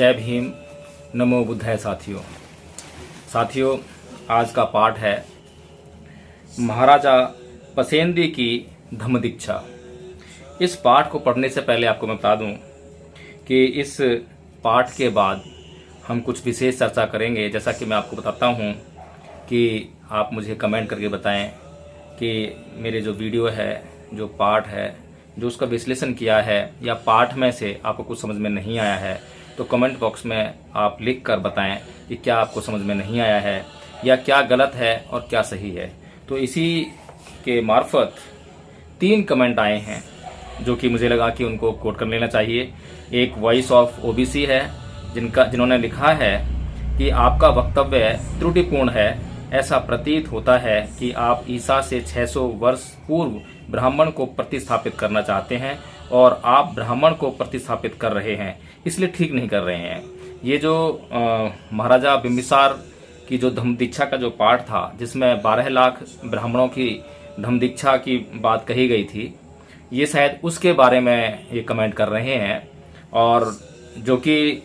जय भीम, नमो बुद्धाय। साथियों, आज का पाठ है महाराजा पसेंदी की धम्म दीक्षा। इस पाठ को पढ़ने से पहले आपको मैं बता दूं कि इस पाठ के बाद हम कुछ विशेष चर्चा करेंगे। जैसा कि मैं आपको बताता हूं कि आप मुझे कमेंट करके बताएं कि मेरे जो वीडियो है, जो पाठ है, जो उसका विश्लेषण किया है, या पाठ में से आपको कुछ समझ में नहीं आया है, तो कमेंट बॉक्स में आप लिख कर बताएं कि क्या आपको समझ में नहीं आया है या क्या गलत है और क्या सही है। तो इसी के मार्फत 3 कमेंट आए हैं जो कि मुझे लगा कि उनको कोट कर लेना चाहिए। एक वॉइस ऑफ ओबीसी है जिन्होंने लिखा है कि आपका वक्तव्य त्रुटिपूर्ण है। ऐसा प्रतीत होता है कि आप ईसा से 600 वर्ष पूर्व ब्राह्मण को प्रतिस्थापित करना चाहते हैं और आप ब्राह्मण को प्रतिस्थापित कर रहे हैं, इसलिए ठीक नहीं कर रहे हैं। ये जो महाराजा बिंबिसार की जो धम्म दीक्षा का जो पाठ था, जिसमें 12 लाख ब्राह्मणों की धम्म दीक्षा की बात कही गई थी, ये शायद उसके बारे में ये कमेंट कर रहे हैं। और जो कि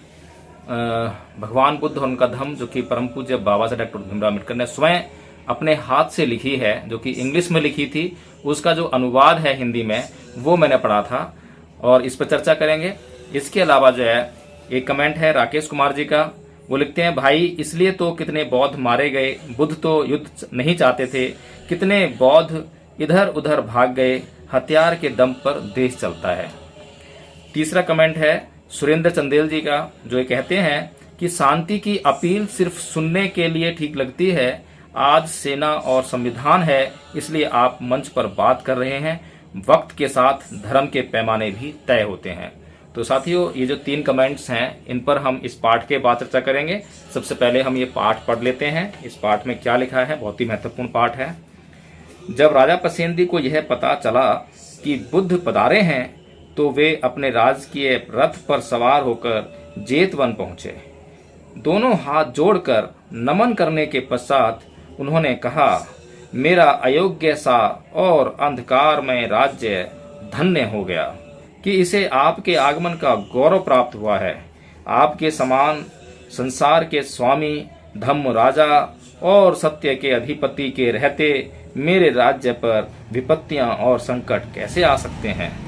भगवान बुद्ध और उनका धम्म, जो कि परम पूज्य बाबा साहेब डॉक्टर भीमराव अम्बेडकर ने स्वयं अपने हाथ से लिखी है, जो कि इंग्लिश में लिखी थी, उसका जो अनुवाद है हिंदी में, वो मैंने पढ़ा था और इस पर चर्चा करेंगे। इसके अलावा जो है एक कमेंट है राकेश कुमार जी का। वो लिखते हैं, भाई इसलिए तो कितने बौद्ध मारे गए, बुद्ध तो युद्ध नहीं चाहते थे, कितने बौद्ध इधर उधर भाग गए, हथियार के दम पर देश चलता है। तीसरा कमेंट है सुरेंद्र चंदेल जी का, जो ये कहते हैं कि शांति की अपील सिर्फ सुनने के लिए ठीक लगती है। आज सेना और संविधान है, इसलिए आप मंच पर बात कर रहे हैं। वक्त के साथ धर्म के पैमाने भी तय होते हैं। तो साथियों, ये जो 3 कमेंट्स हैं, इन पर हम इस पाठ के बाद चर्चा करेंगे। सबसे पहले हम ये पाठ पढ़ लेते हैं। इस पाठ में क्या लिखा है, बहुत ही महत्वपूर्ण पाठ है। जब राजा पसेंदी को यह पता चला कि बुद्ध पधारे हैं, तो वे अपने राजकीय रथ पर सवार होकर जेतवन पहुंचे। दोनों हाथ जोड़कर नमन करने के पश्चात उन्होंने कहा, मेरा अयोग्य सा और अंधकारमय राज्य धन्य हो गया कि इसे आपके आगमन का गौरव प्राप्त हुआ है। आपके समान संसार के स्वामी, धम्म राजा और सत्य के अधिपति के रहते मेरे राज्य पर विपत्तियां और संकट कैसे आ सकते हैं।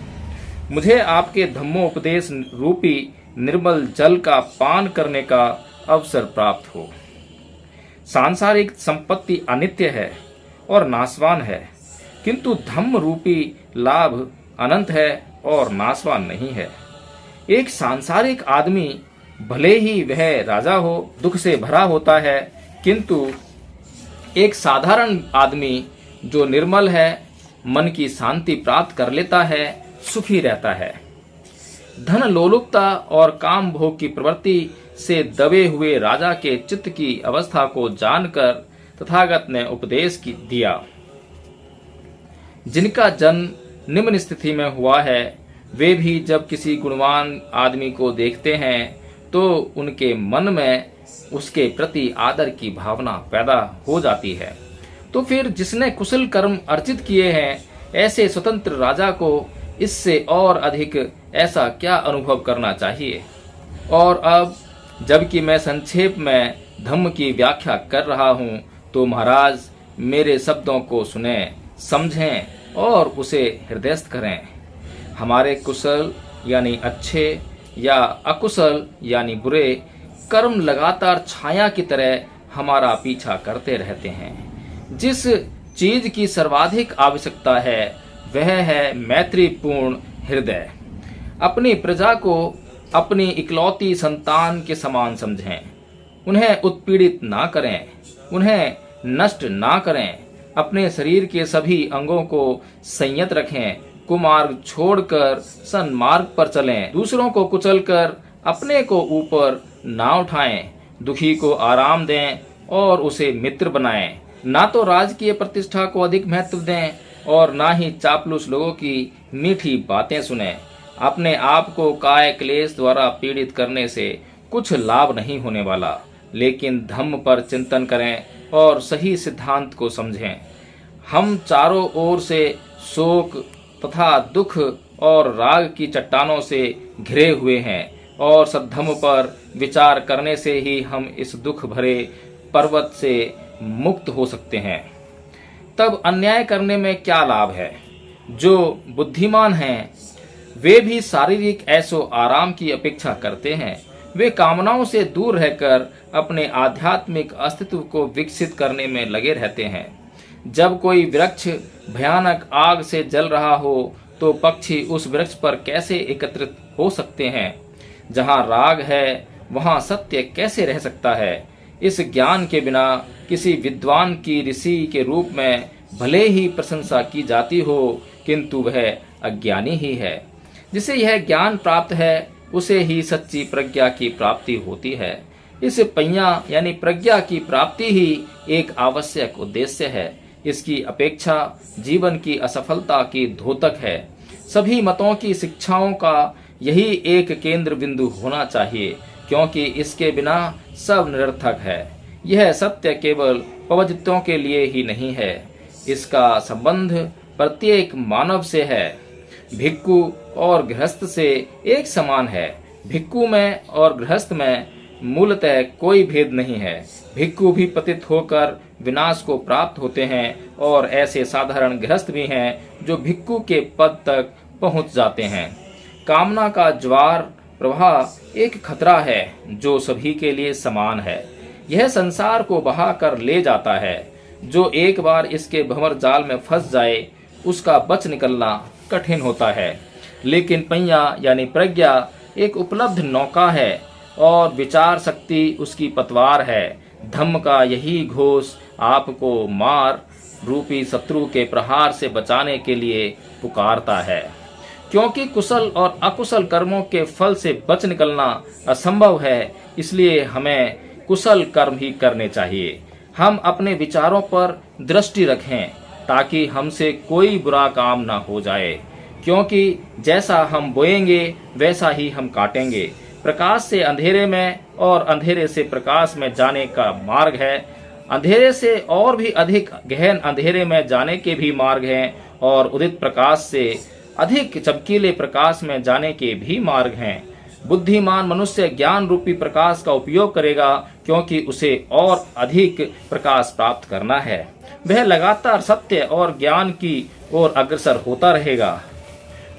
मुझे आपके धम्मोपदेश रूपी निर्मल जल का पान करने का अवसर प्राप्त हो। सांसारिक संपत्ति अनित्य है और नाशवान है, किंतु धम्म रूपी लाभ अनंत है और नाशवान नहीं है। एक सांसारिक आदमी भले ही वह राजा हो, दुख से भरा होता है, किंतु एक साधारण आदमी जो निर्मल है, मन की शांति प्राप्त कर लेता है, सुखी रहता है। धन लोलुपता और काम भोग की प्रवृत्ति से दबे हुए राजा के चित्त की अवस्था को जानकर तथागत ने उपदेश दिया। जिनका जन्म निम्न स्थिति में हुआ है, वे भी जब किसी गुणवान आदमी को देखते हैं तो उनके मन में उसके प्रति आदर की भावना पैदा हो जाती है। तो फिर जिसने कुशल कर्म अर्जित किए हैं, ऐसे स्वतंत्र राजा को इससे और अधिक ऐसा क्या अनुभव करना चाहिए। और अब जबकि मैं संक्षेप में धम्म की व्याख्या कर रहा हूँ, तो महाराज मेरे शब्दों को सुने, समझें और उसे हृदयस्थ करें। हमारे कुशल यानी अच्छे या अकुशल यानी बुरे कर्म लगातार छाया की तरह हमारा पीछा करते रहते हैं। जिस चीज की सर्वाधिक आवश्यकता है वह है मैत्रीपूर्ण हृदय। अपनी प्रजा को अपनी इकलौती संतान के समान समझें। उन्हें उत्पीड़ित ना करें, उन्हें नष्ट ना करें। अपने शरीर के सभी अंगों को संयत रखें। कुमार्ग छोड़कर सन्मार्ग पर चलें। दूसरों को कुचलकर अपने को ऊपर ना उठाएं। दुखी को आराम दें और उसे मित्र बनाएं। ना तो राजकीय प्रतिष्ठा को अधिक महत्व दें और ना ही चापलूस लोगों की मीठी बातें सुने। अपने आप को काय क्लेश द्वारा पीड़ित करने से कुछ लाभ नहीं होने वाला, लेकिन धम्म पर चिंतन करें और सही सिद्धांत को समझें। हम चारों ओर से शोक तथा दुख और राग की चट्टानों से घिरे हुए हैं और सद्धम्म पर विचार करने से ही हम इस दुख भरे पर्वत से मुक्त हो सकते हैं। तब अन्याय करने में क्या लाभ है? जो बुद्धिमान हैं वे भी शारीरिक ऐशो आराम की अपेक्षा करते हैं। वे कामनाओं से दूर रहकर अपने आध्यात्मिक अस्तित्व को विकसित करने में लगे रहते हैं। जब कोई वृक्ष भयानक आग से जल रहा हो तो पक्षी उस वृक्ष पर कैसे एकत्रित हो सकते हैं? जहाँ राग है वहाँ सत्य कैसे रह सकता है? इस ज्ञान के बिना किसी विद्वान की ऋषि के रूप में भले ही प्रशंसा की जाती हो, किंतु वह अज्ञानी ही है। जिसे यह ज्ञान प्राप्त है उसे ही सच्ची प्रज्ञा की प्राप्ति होती है। इस पय्या यानी प्रज्ञा की प्राप्ति ही एक आवश्यक उद्देश्य है। इसकी अपेक्षा जीवन की असफलता की द्योतक है। सभी मतों की शिक्षाओं का यही एक केंद्र बिंदु होना चाहिए, क्योंकि इसके बिना सब निरर्थक है। यह सत्य केवल पवजितों के लिए ही नहीं है, इसका संबंध प्रत्येक मानव से है। भिक्खु और गृहस्थ से एक समान है। भिक्खु में और गृहस्थ में मूलतः कोई भेद नहीं है। भिक्खु भी पतित होकर विनाश को प्राप्त होते हैं और ऐसे साधारण गृहस्थ भी हैं जो भिक्खु के पद तक पहुंच जाते हैं। कामना का ज्वार प्रवाह एक खतरा है जो सभी के लिए समान है। यह संसार को बहा कर ले जाता है। जो एक बार इसके भंवर जाल में फंस जाए उसका बच निकलना कठिन होता है। लेकिन पय्या यानी प्रज्ञा एक उपलब्ध नौका है और विचार शक्ति उसकी पतवार है। धम्म का यही घोष आपको मार रूपी शत्रु के प्रहार से बचाने के लिए पुकारता है। क्योंकि कुशल और अकुशल कर्मों के फल से बच निकलना असंभव है, इसलिए हमें कुशल कर्म ही करने चाहिए। हम अपने विचारों पर दृष्टि रखें ताकि हमसे कोई बुरा काम ना हो जाए, क्योंकि जैसा हम बोएंगे वैसा ही हम काटेंगे। प्रकाश से अंधेरे में और अंधेरे से प्रकाश में जाने का मार्ग है। अंधेरे से और भी अधिक गहन अंधेरे में जाने के भी मार्ग हैं और उदित प्रकाश से अधिक चमकीले प्रकाश में जाने के भी मार्ग हैं। बुद्धिमान मनुष्य ज्ञान रूपी प्रकाश का उपयोग करेगा, क्योंकि उसे और अधिक प्रकाश प्राप्त करना है। वह लगातार सत्य और ज्ञान की ओर अग्रसर होता रहेगा।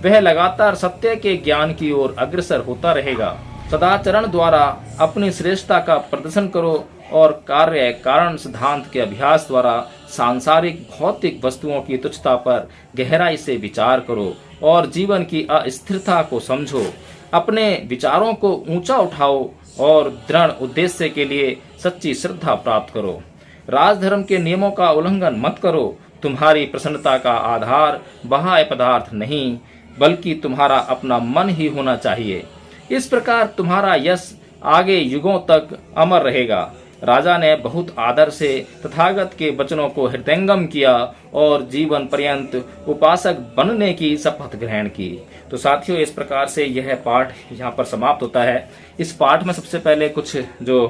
वह लगातार सत्य के ज्ञान की ओर अग्रसर होता रहेगा। सदाचरण द्वारा अपनी श्रेष्ठता का प्रदर्शन करो और कार्य कारण सिद्धांत के अभ्यास द्वारा सांसारिक भौतिक वस्तुओं की तुच्छता पर गहराई से विचार करो और जीवन की अस्थिरता को समझो। अपने विचारों को ऊंचा उठाओ और दृढ़ उद्देश्य के लिए सच्ची श्रद्धा प्राप्त करो। राजधर्म के नियमों का उल्लंघन मत करो। तुम्हारी प्रसन्नता का आधार बाह्य पदार्थ नहीं, बल्कि तुम्हारा अपना मन ही होना चाहिए। इस प्रकार तुम्हारा यश आगे युगों तक अमर रहेगा। राजा ने बहुत आदर से तथागत के वचनों को हृदयंगम किया और जीवन पर्यंत उपासक बनने की शपथ ग्रहण की। तो साथियों, इस प्रकार से यह पाठ यहाँ पर समाप्त होता है। इस पाठ में सबसे पहले कुछ जो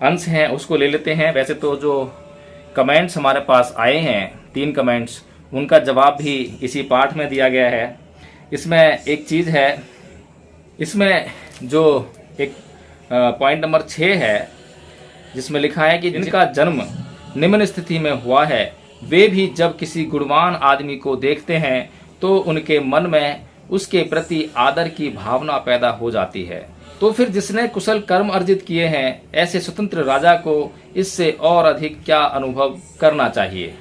अंश हैं उसको ले लेते हैं। वैसे तो जो कमेंट्स हमारे पास आए हैं 3 कमेंट्स, उनका जवाब भी इसी पाठ में दिया गया है। इसमें एक चीज है, इसमें जो एक पॉइंट नंबर 6 है जिसमें लिखा है कि जिनका जन्म निम्न स्थिति में हुआ है वे भी जब किसी गुणवान आदमी को देखते हैं तो उनके मन में उसके प्रति आदर की भावना पैदा हो जाती है। तो फिर जिसने कुशल कर्म अर्जित किए हैं ऐसे स्वतंत्र राजा को इससे और अधिक क्या अनुभव करना चाहिए।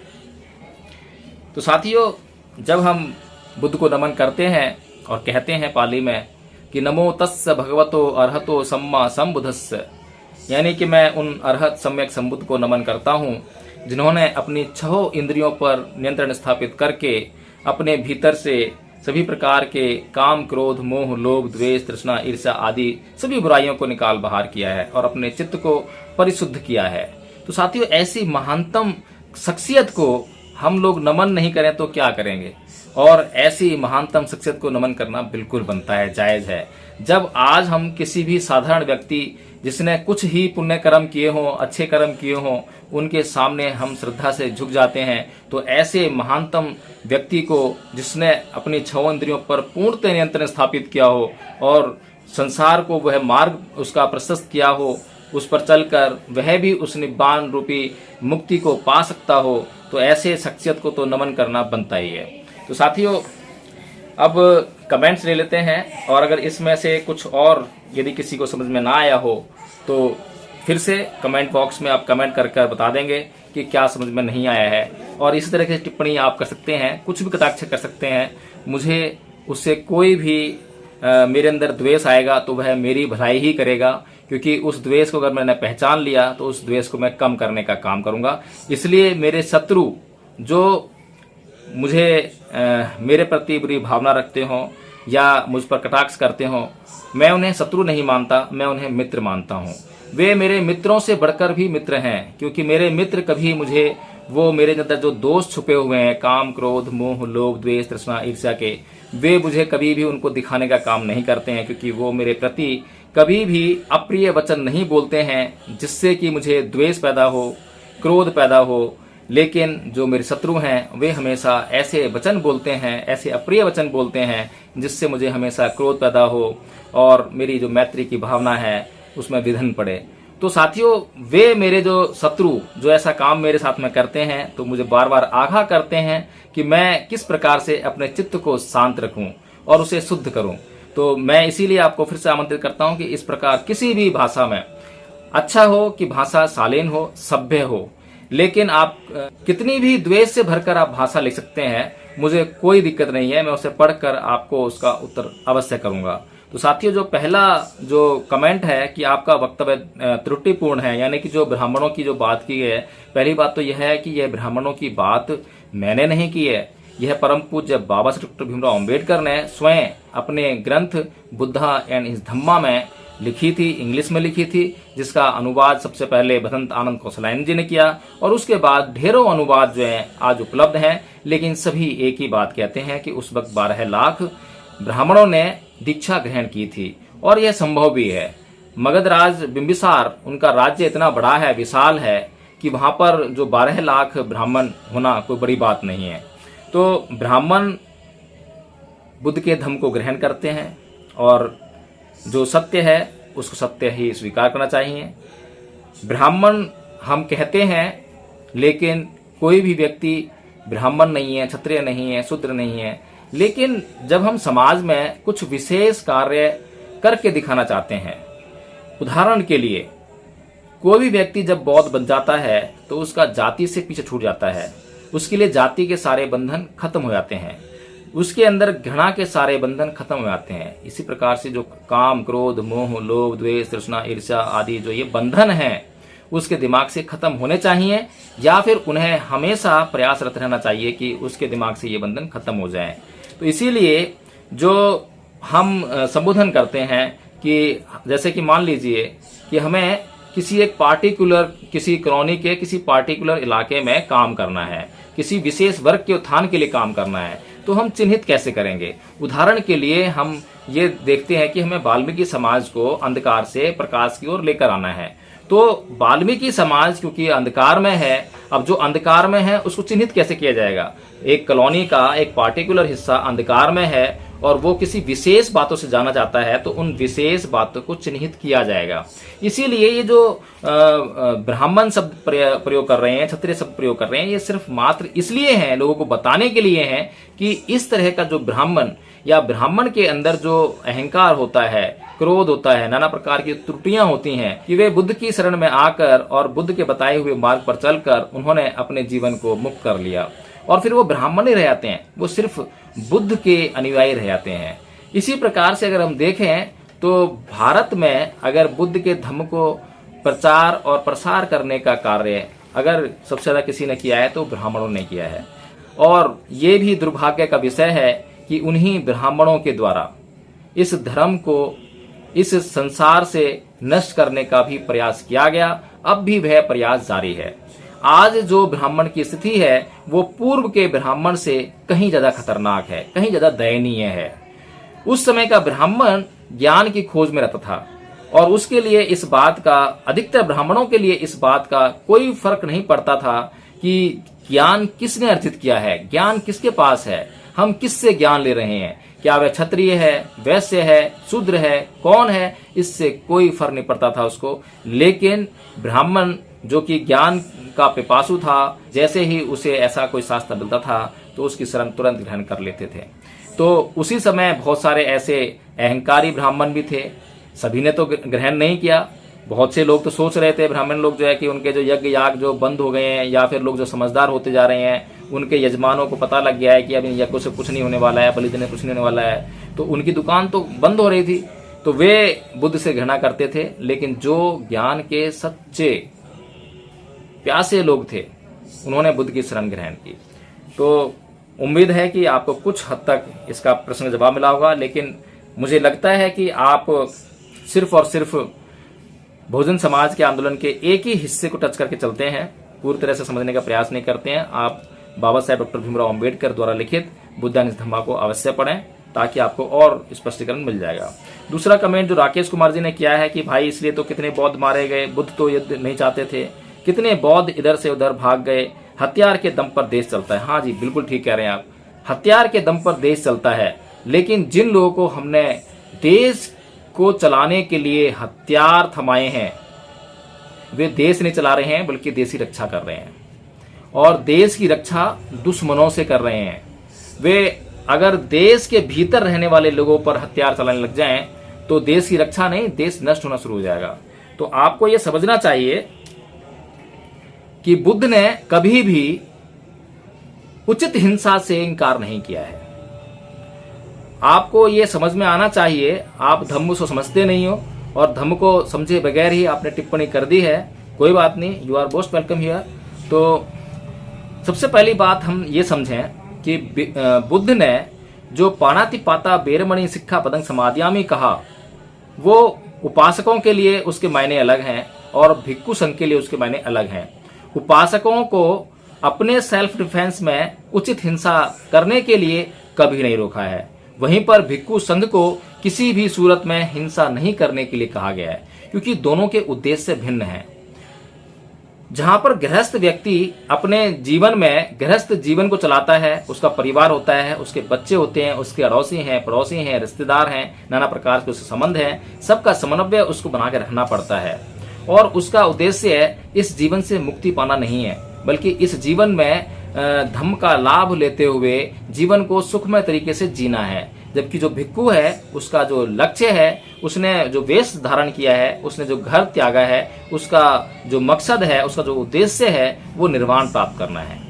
तो साथियों, जब हम बुद्ध को नमन करते हैं और कहते हैं पाली में कि नमो तस्य भगवतो अर्हतो सम्मा संबुद्धस्य, यानी कि मैं उन अर्हत सम्यक संबुद्ध को नमन करता हूँ जिन्होंने अपनी 6 इंद्रियों पर नियंत्रण स्थापित करके अपने भीतर से सभी प्रकार के काम, क्रोध, मोह, लोभ, द्वेष, तृष्णा, ईर्ष्या आदि सभी बुराइयों को निकाल बाहर किया है और अपने चित्त को परिशुद्ध किया है। तो साथियों, ऐसी महानतम शख्सियत को हम लोग नमन नहीं करें तो क्या करेंगे। और ऐसी महानतम शख्सियत को नमन करना बिल्कुल बनता है, जायज है। जब आज हम किसी भी साधारण व्यक्ति जिसने कुछ ही पुण्य कर्म किए हों, अच्छे कर्म किए हों, उनके सामने हम श्रद्धा से झुक जाते हैं, तो ऐसे महानतम व्यक्ति को जिसने अपनी 6 इंद्रियों पर पूर्णतः नियंत्रण स्थापित किया हो और संसार को वह मार्ग उसका प्रशस्त किया हो, उस पर चलकर वह भी उस निब्बान रूपी मुक्ति को पा सकता हो, तो ऐसे शख्सियत को तो नमन करना बनता ही है। तो साथियों, अब कमेंट्स ले लेते हैं, और अगर इसमें से कुछ और यदि किसी को समझ में ना आया हो तो फिर से कमेंट बॉक्स में आप कमेंट कर बता देंगे कि क्या समझ में नहीं आया है। और इसी तरह की टिप्पणी आप कर सकते हैं, कुछ भी कटाक्ष कर सकते हैं। मुझे उससे कोई भी मेरे अंदर द्वेष आएगा तो वह मेरी भलाई ही करेगा, क्योंकि उस द्वेष को अगर मैंने पहचान लिया तो उस द्वेष को मैं कम करने का काम करूंगा। इसलिए मेरे शत्रु जो मुझे मेरे प्रति बुरी भावना रखते हों या मुझ पर कटाक्ष करते हों, मैं उन्हें शत्रु नहीं मानता, मैं उन्हें मित्र मानता हूं। वे मेरे मित्रों से बढ़कर भी मित्र हैं, क्योंकि मेरे मित्र कभी मुझे वो मेरे अंदर जो दोष छुपे हुए हैं, काम, क्रोध, मोह, लोभ, द्वेष, तृष्णा, ईर्ष्या के, वे मुझे कभी भी उनको दिखाने का काम नहीं करते हैं, क्योंकि वो मेरे प्रति कभी भी अप्रिय वचन नहीं बोलते हैं जिससे कि मुझे द्वेष पैदा हो, क्रोध पैदा हो। लेकिन जो मेरे शत्रु हैं वे हमेशा ऐसे वचन बोलते हैं, ऐसे अप्रिय वचन बोलते हैं जिससे मुझे हमेशा क्रोध पैदा हो और मेरी जो मैत्री की भावना है उसमें विघ्न पड़े। तो साथियों, वे मेरे जो शत्रु जो ऐसा काम मेरे साथ में करते हैं तो मुझे बार बार आगाह करते हैं कि मैं किस प्रकार से अपने चित्त को शांत रखूं और उसे शुद्ध करूं। तो मैं इसीलिए आपको फिर से आमंत्रित करता हूं कि इस प्रकार किसी भी भाषा में, अच्छा हो कि भाषा शालीन हो, सभ्य हो, लेकिन आप कितनी भी द्वेष से भरकर आप भाषा लिख सकते हैं, मुझे कोई दिक्कत नहीं है, मैं उसे पढ़कर आपको उसका उत्तर अवश्य करूंगा। तो साथियों, जो पहला जो कमेंट है कि आपका वक्तव्य त्रुटिपूर्ण है, यानी कि जो ब्राह्मणों की जो बात की है, पहली बात तो यह है कि यह ब्राह्मणों की बात मैंने नहीं की है, यह परम पूज्य बाबा श्री डॉक्टर भीमराव अम्बेडकर ने स्वयं अपने ग्रंथ बुद्धा एंड हिज धम्मा में लिखी थी, इंग्लिश में लिखी थी, जिसका अनुवाद सबसे पहले भदंत आनंद कौशलायन जी ने किया, और उसके बाद ढेरों अनुवाद जो हैं आज उपलब्ध हैं। लेकिन सभी एक ही बात कहते हैं कि उस वक्त 12 लाख ब्राह्मणों ने दीक्षा ग्रहण की थी, और यह संभव भी है। मगध राज बिंबिसार, उनका राज्य इतना बड़ा है, विशाल है, कि वहां पर जो 12 लाख ब्राह्मण होना कोई बड़ी बात नहीं है। तो ब्राह्मण बुद्ध के धम्म को ग्रहण करते हैं, और जो सत्य है उसको सत्य ही स्वीकार करना चाहिए। ब्राह्मण हम कहते हैं, लेकिन कोई भी व्यक्ति ब्राह्मण नहीं है, क्षत्रिय नहीं है, शूद्र नहीं है। लेकिन जब हम समाज में कुछ विशेष कार्य करके दिखाना चाहते हैं, उदाहरण के लिए कोई भी व्यक्ति जब बौद्ध बन जाता है तो उसका जाति से पीछे छूट जाता है, उसके लिए जाति के सारे बंधन खत्म हो जाते हैं, उसके अंदर घृणा के सारे बंधन खत्म हो जाते हैं। इसी प्रकार से जो काम, क्रोध, मोह, लोभ, द्वेष, तृष्णा, ईर्ष्या आदि जो ये बंधन हैं उसके दिमाग से खत्म होने चाहिए, या फिर उन्हें हमेशा प्रयासरत रहना चाहिए कि उसके दिमाग से ये बंधन खत्म हो जाए। तो इसीलिए जो हम संबोधन करते हैं कि जैसे कि मान लीजिए कि हमें किसी एक पार्टिकुलर, किसी कॉलोनी के किसी पार्टिकुलर इलाके में काम करना है, किसी विशेष वर्ग के उत्थान के लिए काम करना है, तो हम चिन्हित कैसे करेंगे? उदाहरण के लिए हम ये देखते हैं कि हमें वाल्मीकि समाज को अंधकार से प्रकाश की ओर लेकर आना है। तो वाल्मीकि समाज क्योंकि अंधकार में है, अब जो अंधकार में है उसको चिन्हित कैसे किया जाएगा? एक कॉलोनी का एक पार्टिकुलर हिस्सा अंधकार में है और वो किसी विशेष बातों से जाना जाता है, तो उन विशेष बातों को चिन्हित किया जाएगा। इसीलिए ये जो ब्राह्मण शब्द प्रयोग कर रहे हैं, क्षत्रिय शब्द प्रयोग कर रहे हैं, ये सिर्फ मात्र इसलिए हैं, लोगों को बताने के लिए हैं कि इस तरह का जो ब्राह्मण या ब्राह्मण के अंदर जो अहंकार होता है, क्रोध होता है, नाना प्रकार की त्रुटियां होती हैं, कि वे बुद्ध की शरण में आकर और बुद्ध के बताए हुए मार्ग पर चलकर उन्होंने अपने जीवन को मुक्त कर लिया, और फिर वो ब्राह्मण ही रह जाते हैं, वो सिर्फ बुद्ध के अनुयायी रह जाते हैं। इसी प्रकार से अगर हम देखें तो भारत में अगर बुद्ध के धम्म को प्रचार और प्रसार करने का कार्य अगर सबसे ज्यादा किसी ने किया है तो ब्राह्मणों ने किया है, और ये भी दुर्भाग्य का विषय है कि उन्हीं ब्राह्मणों के द्वारा इस धर्म को इस संसार से नष्ट करने का भी प्रयास किया गया। अब भी वह प्रयास जारी है। आज जो ब्राह्मण की स्थिति है वो पूर्व के ब्राह्मण से कहीं ज्यादा खतरनाक है, कहीं ज्यादा दयनीय है। उस समय का ब्राह्मण ज्ञान की खोज में रहता था, और उसके लिए इस बात का, अधिकतर ब्राह्मणों के लिए इस बात का कोई फर्क नहीं पड़ता था कि ज्ञान किसने अर्जित किया है, ज्ञान किसके पास है, हम किससे ज्ञान ले रहे हैं, क्या वह क्षत्रिय है, वैश्य है, शूद्र है, कौन है, इससे कोई फर्क नहीं पड़ता था उसको। लेकिन ब्राह्मण जो कि ज्ञान का पिपासु था, जैसे ही उसे ऐसा कोई शास्त्र मिलता था तो उसकी शरण तुरंत ग्रहण कर लेते थे। तो उसी समय बहुत सारे ऐसे अहंकारी ब्राह्मण भी थे, सभी ने तो ग्रहण नहीं किया। बहुत से लोग तो सोच रहे थे, ब्राह्मण लोग जो है कि उनके जो यज्ञ याग जो बंद हो गए हैं, या फिर लोग जो समझदार होते जा रहे हैं, उनके यजमानों को पता लग गया है कि अब इन यज्ञों से कुछ नहीं होने वाला है, बलिदान कुछ नहीं होने वाला है, तो उनकी दुकान तो बंद हो रही थी, तो वे बुद्ध से घृणा करते थे। लेकिन जो ज्ञान के सच्चे प्यासे लोग थे, उन्होंने बुद्ध की शरण ग्रहण की। तो उम्मीद है कि आपको कुछ हद तक इसका प्रश्न जवाब मिला होगा। लेकिन मुझे लगता है कि आप सिर्फ और सिर्फ बहुजन समाज के आंदोलन के एक ही हिस्से को टच करके चलते हैं, पूरी तरह से समझने का प्रयास नहीं करते हैं। आप बाबा साहेब डॉक्टर भीमराव अम्बेडकर द्वारा लिखित बुद्धानिस धम्मा को अवश्य पढ़ें, ताकि आपको और स्पष्टीकरण मिल जाएगा। दूसरा कमेंट जो राकेश कुमार जी ने किया है कि भाई इसलिए तो कितने बौद्ध मारे गए, बुद्ध तो युद्ध नहीं चाहते थे, कितने बौद्ध इधर से उधर भाग गए, हथियार के दम पर देश चलता है। हाँ जी, बिल्कुल ठीक कह रहे हैं आप, हथियार के दम पर देश चलता है। लेकिन जिन लोगों को हमने देश को चलाने के लिए हथियार थमाए हैं, वे देश नहीं चला रहे हैं, बल्कि देश की रक्षा कर रहे हैं, और देश की रक्षा दुश्मनों से कर रहे हैं। वे अगर देश के भीतर रहने वाले लोगों पर हथियार चलाने लग जाएं, तो देश की रक्षा नहीं, देश नष्ट होना शुरू हो जाएगा। तो आपको यह समझना चाहिए कि बुद्ध ने कभी भी उचित हिंसा से इनकार नहीं किया है। आपको ये समझ में आना चाहिए, आप धम्म को समझते नहीं हो और धम्म को समझे बगैर ही आपने टिप्पणी कर दी है, कोई बात नहीं, you are most welcome here. तो सबसे पहली बात हम ये समझें कि बुद्ध ने जो पाणातिपाता बेरमणि सिक्खा पदं समादियामि कहा, वो उपासकों के लिए उसके मायने अलग हैं और भिक्खु संघ के लिए उसके मायने अलग हैं। उपासकों को अपने सेल्फ डिफेंस में उचित हिंसा करने के लिए कभी नहीं रोका है, वहीं पर भिक्खु संघ को किसी भी सूरत में हिंसा नहीं करने के लिए कहा गया है, क्योंकि दोनों के उद्देश्य भिन्न हैं। जहां पर गृहस्थ व्यक्ति अपने जीवन में गृहस्थ जीवन को चलाता है, उसका परिवार होता है, उसके बच्चे होते हैं, उसके अड़ोसी हैं, पड़ोसी हैं, रिश्तेदार हैं, नाना प्रकार के उससे संबंध हैं, सबका समन्वय उसको बना के रखना पड़ता है। और उसका उद्देश्य इस जीवन से मुक्ति पाना नहीं है, बल्कि इस जीवन में धम्म का लाभ लेते हुए जीवन को सुखमय तरीके से जीना है। जबकि जो भिक्खु है, उसका जो लक्ष्य है, उसने जो वेश धारण किया है, उसने जो घर त्यागा है, उसका जो मकसद है, उसका जो उद्देश्य है, वो निर्वाण प्राप्त करना है।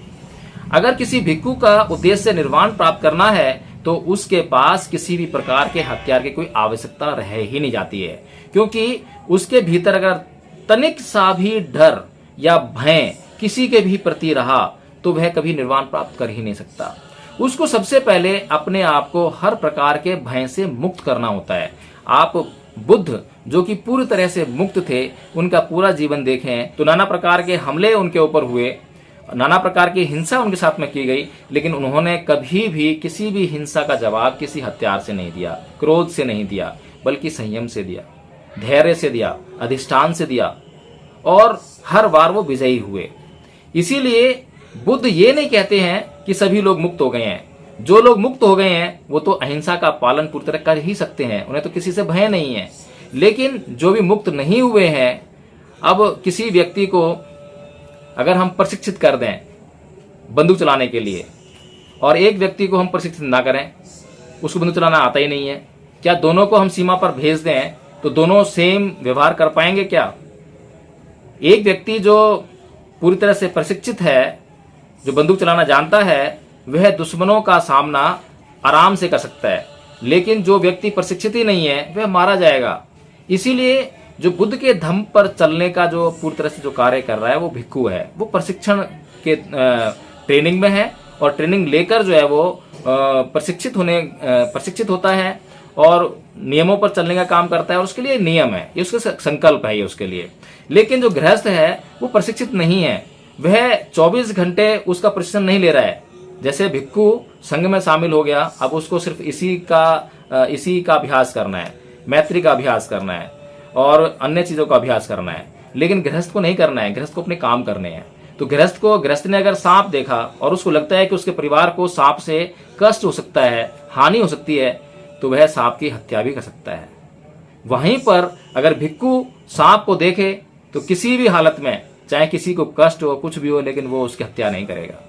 अगर किसी भिक्खु का उद्देश्य निर्वाण प्राप्त करना है, तो उसके पास किसी भी प्रकार के हथियार की कोई आवश्यकता रह ही नहीं जाती है, क्योंकि उसके भीतर अगर तनिक सा भी डर या भय किसी के भी प्रति रहा, तो वह कभी निर्वाण प्राप्त कर ही नहीं सकता। उसको सबसे पहले अपने आप को हर प्रकार के भय से मुक्त करना होता है। आप बुद्ध जो कि पूरी तरह से मुक्त थे, उनका पूरा जीवन देखें तो नाना प्रकार के हमले उनके ऊपर हुए, नाना प्रकार की हिंसा उनके साथ में की गई, लेकिन उन्होंने कभी भी किसी भी हिंसा का जवाब किसी हथियार से नहीं दिया, क्रोध से नहीं दिया, बल्कि संयम से दिया, धैर्य से दिया, अधिष्ठान से दिया, और हर बार वो विजयी हुए। इसीलिए बुद्ध ये नहीं कहते हैं कि सभी लोग मुक्त हो गए हैं। जो लोग मुक्त हो गए हैं वो तो अहिंसा का पालन पूरी तरह कर ही सकते हैं, उन्हें तो किसी से भय नहीं है। लेकिन जो भी मुक्त नहीं हुए हैं, अब किसी व्यक्ति को अगर हम प्रशिक्षित कर दें बंदूक चलाने के लिए, और एक व्यक्ति को हम प्रशिक्षित ना करें, उसको बंदूक चलाना आता ही नहीं है, क्या दोनों को हम सीमा पर भेज दें तो दोनों सेम व्यवहार कर पाएंगे क्या? एक व्यक्ति जो पूरी तरह से प्रशिक्षित है, जो बंदूक चलाना जानता है, वह दुश्मनों का सामना आराम से कर सकता है, लेकिन जो व्यक्ति प्रशिक्षित ही नहीं है, वह मारा जाएगा। इसीलिए जो बुद्ध के धम्म पर चलने का जो पूरी तरह से जो कार्य कर रहा है, वो भिक्खु है। वो प्रशिक्षण के ट्रेनिंग में है, और ट्रेनिंग लेकर जो है वो प्रशिक्षित होता है और नियमों पर चलने का काम करता है, और उसके लिए नियम है, ये उसका संकल्प है ये उसके लिए। लेकिन जो गृहस्थ है वो प्रशिक्षित नहीं है, वह 24 घंटे उसका प्रशिक्षण नहीं ले रहा है। जैसे भिक्खु संघ में शामिल हो गया, अब उसको सिर्फ इसी का अभ्यास करना है, मैत्री का अभ्यास करना है और अन्य चीजों का अभ्यास करना है, लेकिन गृहस्थ को नहीं करना है। गृहस्थ को अपने काम करने हैं। तो गृहस्थ ने अगर सांप देखा और उसको लगता है कि उसके परिवार को सांप से कष्ट हो सकता है, हानि हो सकती है, तो वह सांप की हत्या भी कर सकता है। वहीं पर अगर भिक्खु सांप को देखे तो किसी भी हालत में, चाहे किसी को कष्ट हो, कुछ भी हो, लेकिन वो उसकी हत्या नहीं करेगा।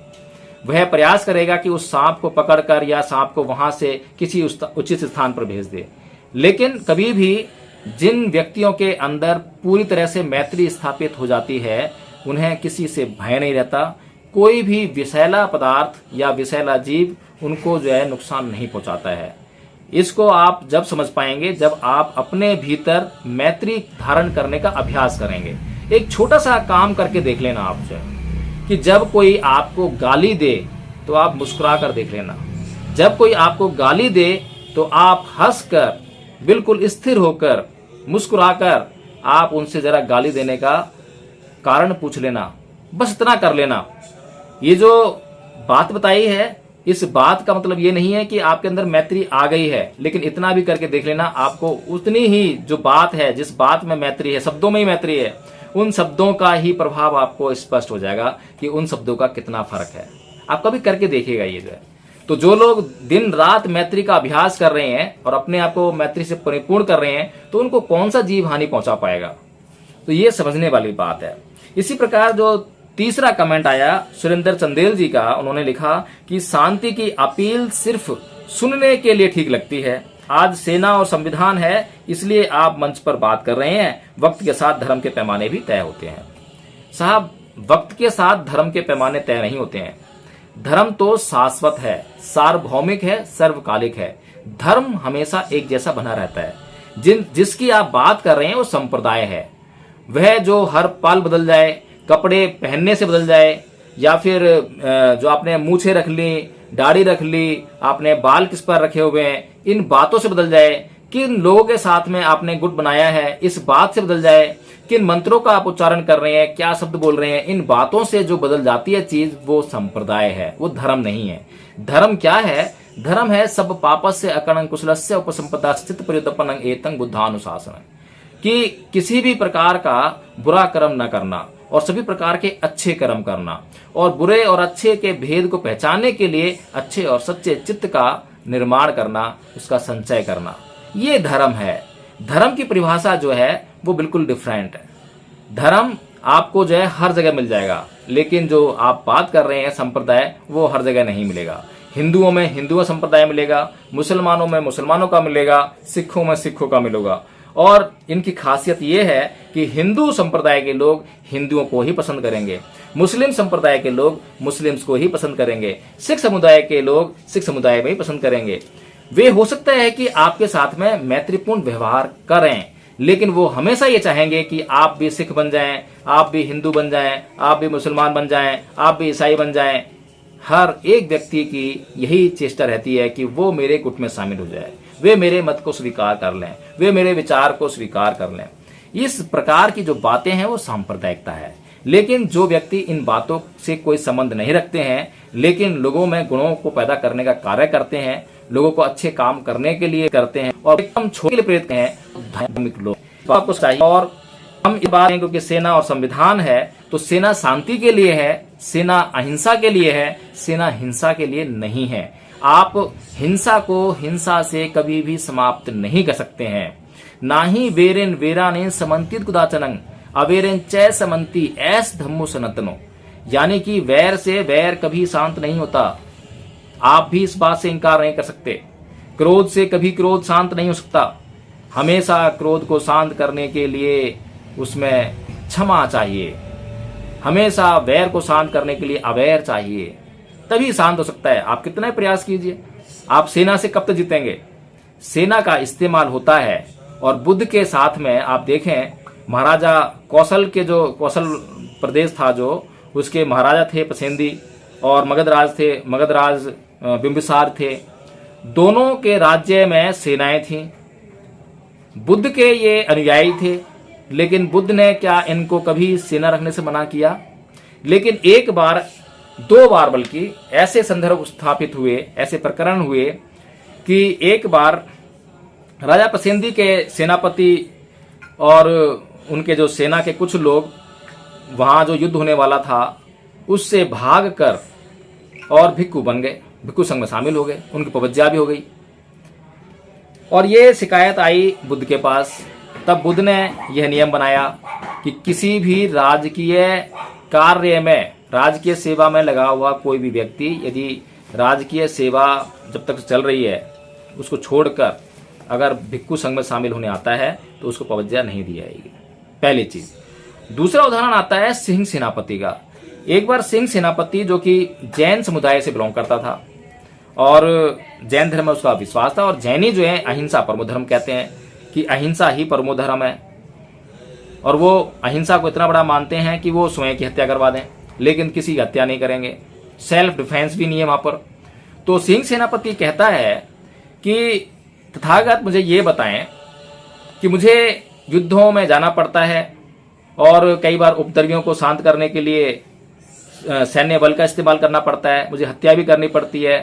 वह प्रयास करेगा कि उस सांप को पकड़कर या सांप को वहां से किसी उचित स्थान पर भेज दे। लेकिन कभी भी जिन व्यक्तियों के अंदर पूरी तरह से मैत्री स्थापित हो जाती है, उन्हें किसी से भय नहीं रहता। कोई भी विषैला पदार्थ या विषैला जीव उनको जो है नुकसान नहीं पहुंचाता है। इसको आप जब समझ पाएंगे जब आप अपने भीतर मैत्री धारण करने का अभ्यास करेंगे। एक छोटा सा काम करके देख लेना आप जो है कि जब कोई आपको गाली दे तो आप मुस्कुरा कर देख लेना। जब कोई आपको गाली दे तो आप हंसकर, बिल्कुल स्थिर होकर, मुस्कुराकर आप उनसे जरा गाली देने का कारण पूछ लेना। बस इतना कर लेना। ये जो बात बताई है, इस बात का मतलब ये नहीं है कि आपके अंदर मैत्री आ गई है, लेकिन इतना भी करके देख लेना, आपको उतनी ही जो बात है, जिस बात में मैत्री है, शब्दों में ही मैत्री है, उन शब्दों का ही प्रभाव आपको स्पष्ट हो जाएगा कि उन शब्दों का कितना फर्क है। आप कभी करके देखिएगा ये जो है। तो जो लोग दिन रात मैत्री का अभ्यास कर रहे हैं और अपने आप को मैत्री से परिपूर्ण कर रहे हैं, तो उनको कौन सा जीव हानि पहुंचा पाएगा। तो ये समझने वाली बात है। इसी प्रकार जो तीसरा कमेंट आया सुरेंद्र चंदेल जी का, उन्होंने लिखा कि शांति की अपील सिर्फ सुनने के लिए ठीक लगती है। आज सेना और संविधान है, इसलिए आप मंच पर बात कर रहे हैं। वक्त के साथ धर्म के पैमाने भी तय होते हैं। साहब, वक्त के साथ धर्म के पैमाने तय नहीं होते हैं। धर्म तो शाश्वत है, सार्वभौमिक है, सर्वकालिक है। धर्म हमेशा एक जैसा बना रहता है। जिसकी आप बात कर रहे हैं वो संप्रदाय है। वह जो हर पल बदल जाए, कपड़े पहनने से बदल जाए, या फिर जो आपने मूछें रख ली, दाढ़ी रख ली, आपने बाल किस पर रखे हुए हैं, इन बातों से बदल जाए, किन लोगों के साथ में आपने गुट बनाया है, इस बात से बदल जाए, किन मंत्रों का आप उच्चारण कर रहे हैं, क्या शब्द बोल रहे हैं, इन बातों से जो बदल जाती है चीज, वो संप्रदाय है, वो धर्म नहीं है। धर्म क्या है? धर्म है सब पापस्य अकर्णं कुशलस्य उपसंपदा स्थित परितपनं एतं बुद्धानुशासन, कि किसी भी प्रकार का बुरा कर्म न करना और सभी प्रकार के अच्छे कर्म करना, और बुरे और अच्छे के भेद को पहचानने के लिए अच्छे और सच्चे चित्त का निर्माण करना, उसका संचय करना, ये धर्म है। धर्म की परिभाषा जो है वो बिल्कुल डिफरेंट है। धर्म आपको जो है हर जगह मिल जाएगा, लेकिन जो आप बात कर रहे हैं संप्रदाय, वो हर जगह नहीं मिलेगा। हिंदुओं में हिंदुओं संप्रदाय मिलेगा, मुसलमानों में मुसलमानों का मिलेगा, सिखों में सिखों का मिलेगा। और इनकी खासियत ये है कि हिंदू संप्रदाय के लोग हिंदुओं को ही पसंद करेंगे, मुस्लिम संप्रदाय के लोग मुस्लिम्स को ही पसंद करेंगे, सिख समुदाय के लोग सिख समुदाय में ही पसंद करेंगे। वे हो सकता है कि आपके साथ में मैत्रीपूर्ण व्यवहार करें, लेकिन वो हमेशा ये चाहेंगे कि आप भी सिख बन जाएं, आप भी हिंदू बन जाएं, आप भी मुसलमान बन जाएं, आप भी ईसाई बन जाएं। हर एक व्यक्ति की यही चेष्टा रहती है कि वो मेरे गुट में शामिल हो जाए, वे मेरे मत को स्वीकार कर लें, वे मेरे विचार को स्वीकार कर लें। इस प्रकार की जो बातें हैं वो सांप्रदायिकता है। लेकिन जो व्यक्ति इन बातों से कोई संबंध नहीं रखते हैं, लेकिन लोगों में गुणों को पैदा करने का कार्य करते हैं, लोगों को अच्छे काम करने के लिए करते हैं और एकदम छोटे प्रेरित हैं, धार्मिक लोग आपको चाहिए। और हम इस बात क्योंकि सेना और संविधान है, तो सेना शांति के लिए है, सेना अहिंसा के लिए है, सेना हिंसा के लिए नहीं है। आप हिंसा को हिंसा से कभी भी समाप्त नहीं कर सकते हैं। ना ही वेरेन वेराने समन्तित कुदाचनं अवेरेन चै समन्ति ऐस धम्मो सनातनो, यानी कि वैर से वैर कभी शांत नहीं होता। आप भी इस बात से इनकार नहीं कर सकते। क्रोध से कभी क्रोध शांत नहीं हो सकता। हमेशा क्रोध को शांत करने के लिए उसमें क्षमा चाहिए, हमेशा वैर को शांत करने के लिए अवैर चाहिए, तभी शांत हो सकता है। आप कितना प्रयास कीजिए, आप सेना से कब तक जीतेंगे? सेना का इस्तेमाल होता है। और बुद्ध के साथ में आप देखें, महाराजा कौशल के जो कौशल प्रदेश था, जो उसके महाराजा थे पसेंदी और मगधराज बिंबिसार थे। दोनों के राज्य में सेनाएं थीं। बुद्ध के ये अनुयायी थे, लेकिन बुद्ध ने क्या इनको कभी सेना रखने से मना किया? लेकिन एक बार, दो बार बल्कि ऐसे संदर्भ स्थापित हुए, ऐसे प्रकरण हुए कि एक बार राजा पसेंदी के सेनापति और उनके जो सेना के कुछ लोग, वहां जो युद्ध होने वाला था उससे भाग कर और भिक्खु बन गए, भिक्खु संघ में शामिल हो गए, उनकी पवज्जा भी हो गई। और ये शिकायत आई बुद्ध के पास। तब बुद्ध ने यह नियम बनाया कि किसी भी राजकीय कार्य में, राजकीय सेवा में लगा हुआ कोई भी व्यक्ति यदि राजकीय सेवा जब तक चल रही है उसको छोड़कर अगर भिक्खु संघ में शामिल होने आता है तो उसको पवज्जा नहीं दी जाएगी, पहली चीज। दूसरा उदाहरण आता है सिंह सेनापति का। एक बार सिंह सेनापति, जो कि जैन समुदाय से बिलोंग करता था और जैन धर्म में उसका विश्वास था, और जैनी जो है अहिंसा परमो धर्म कहते हैं कि अहिंसा ही परमो धर्म है, और वो अहिंसा को इतना बड़ा मानते हैं कि वो स्वयं की हत्या करवा दें, लेकिन किसी की हत्या नहीं करेंगे, सेल्फ डिफेंस भी नहीं है वहां पर। तो सिंह सेनापति कहता है कि तथागत मुझे ये बताएं कि मुझे युद्धों में जाना पड़ता है और कई बार उपद्रवियों को शांत करने के लिए सैन्य बल का इस्तेमाल करना पड़ता है, मुझे हत्या भी करनी पड़ती है।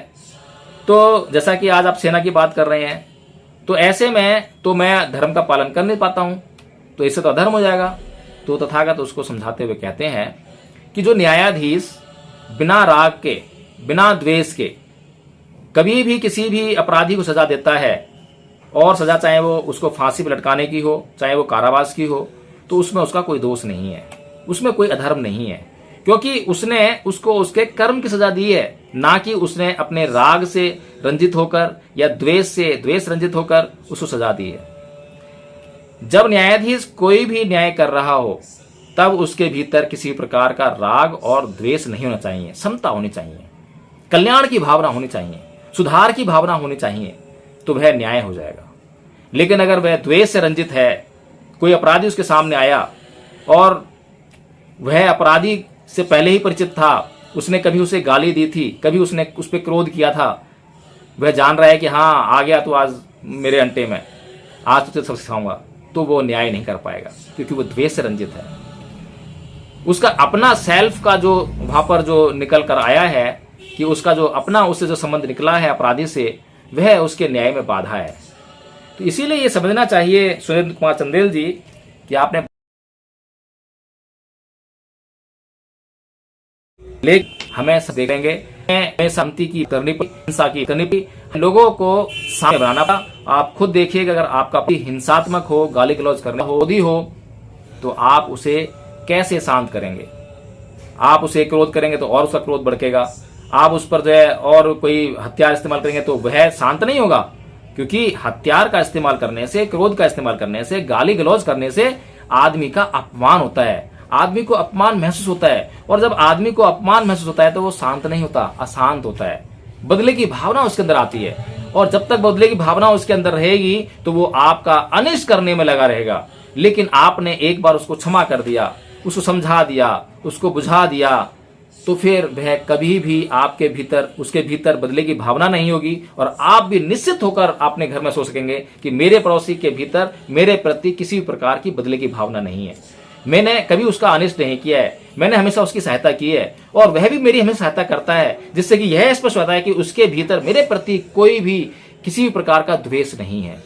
तो जैसा कि आज आप सेना की बात कर रहे हैं, तो ऐसे में तो मैं धर्म का पालन कर नहीं पाता हूं, तो इससे तो अधर्म हो जाएगा। तो तथागत उसको समझाते हुए कहते हैं कि जो न्यायाधीश बिना राग के, बिना द्वेष के कभी भी किसी भी अपराधी को सजा देता है, और सजा चाहे वो उसको फांसी पर लटकाने की हो, चाहे वो कारावास की हो, तो उसमें उसका कोई दोष नहीं है, उसमें कोई अधर्म नहीं है, क्योंकि उसने उसको उसके कर्म की सजा दी है, ना कि उसने अपने राग से रंजित होकर या द्वेष से द्वेष रंजित होकर उसको सजा दी है। जब न्यायाधीश कोई भी न्याय कर रहा हो तब उसके भीतर किसी प्रकार का राग और द्वेष नहीं होना चाहिए, समता होनी चाहिए, कल्याण की भावना होनी चाहिए, सुधार की भावना होनी चाहिए, तो वह न्याय हो जाएगा। लेकिन अगर वह द्वेष से रंजित है, कोई अपराधी उसके सामने आया और वह अपराधी से पहले ही परिचित था, उसने कभी उसे गाली दी थी, कभी उसने उस पर क्रोध किया था, वह जान रहा है कि हाँ आ गया तो आज मेरे अंटे में, आज तुझे सब सिखाऊंगा, तो वो न्याय नहीं कर पाएगा, क्योंकि वो द्वेष से रंजित है। उसका अपना सेल्फ का जो वहां पर जो निकल कर आया है कि उसका जो अपना उससे जो संबंध निकला है अपराधी से, वह उसके न्याय में बाधा है। तो इसीलिए ये समझना चाहिए सुरेंद्र कुमार चंदेल जी कि आपने हमें सब देखेंगे, हमें शांति की करनी पड़ी, हिंसा की करनी पड़ी, लोगों को सामने बनाना पड़ा। आप खुद देखिएगा, अगर आपका हिंसात्मक हो, गाली गलौज करना हो तो आप उसे कैसे शांत करेंगे? आप उसे क्रोध करेंगे तो और उसका क्रोध भड़केगा, आप उस पर जो है और कोई हथियार इस्तेमाल करेंगे तो वह शांत नहीं होगा, क्योंकि हथियार का इस्तेमाल करने से, क्रोध का इस्तेमाल करने से, गाली गलौज करने से आदमी का अपमान होता है, आदमी को अपमान महसूस होता है, और जब आदमी को अपमान महसूस होता है तो वो शांत नहीं होता, अशांत होता है, बदले की भावना उसके अंदर आती है, और जब तक बदले की भावना उसके अंदर रहेगी तो वो आपका अनिष्ट करने में लगा रहेगा। लेकिन आपने एक बार उसको क्षमा कर दिया, उसको समझा दिया, उसको बुझा दिया, तो फिर वह कभी भी आपके भीतर, उसके भीतर बदले की भावना नहीं होगी, और आप भी निश्चित होकर अपने घर में सो सकेंगे कि मेरे पड़ोसी के भीतर मेरे प्रति किसी भी प्रकार की बदले की भावना नहीं है, मैंने कभी उसका अनिष्ट नहीं किया है, मैंने हमेशा उसकी सहायता की है और वह भी मेरी हमेशा सहायता करता है, जिससे कि यह स्पष्ट होता है कि उसके भीतर मेरे प्रति कोई भी किसी भी प्रकार का द्वेष नहीं है।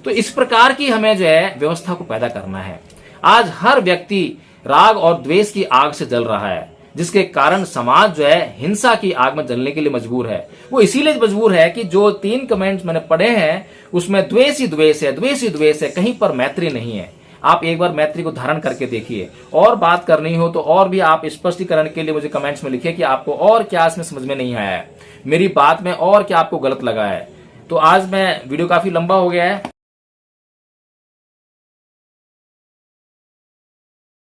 तो इस प्रकार की हमें जो है व्यवस्था को पैदा करना है। आज हर व्यक्ति राग और द्वेष की आग से जल रहा है, जिसके कारण समाज जो है हिंसा की आग में जलने के लिए मजबूर है। वो इसीलिए मजबूर है कि जो 3 कमेंट्स मैंने पढ़े हैं उसमें द्वेष ही द्वेष है, द्वेष ही द्वेष है, कहीं पर मैत्री नहीं है। आप एक बार मैत्री को धारण करके देखिए, और बात करनी हो तो और भी आप स्पष्टीकरण के लिए मुझे कमेंट्स में लिखिए कि आपको और क्या इसमें समझ में नहीं आया है, मेरी बात में और क्या आपको गलत लगा है। तो आज मैं वीडियो काफी लंबा हो गया है,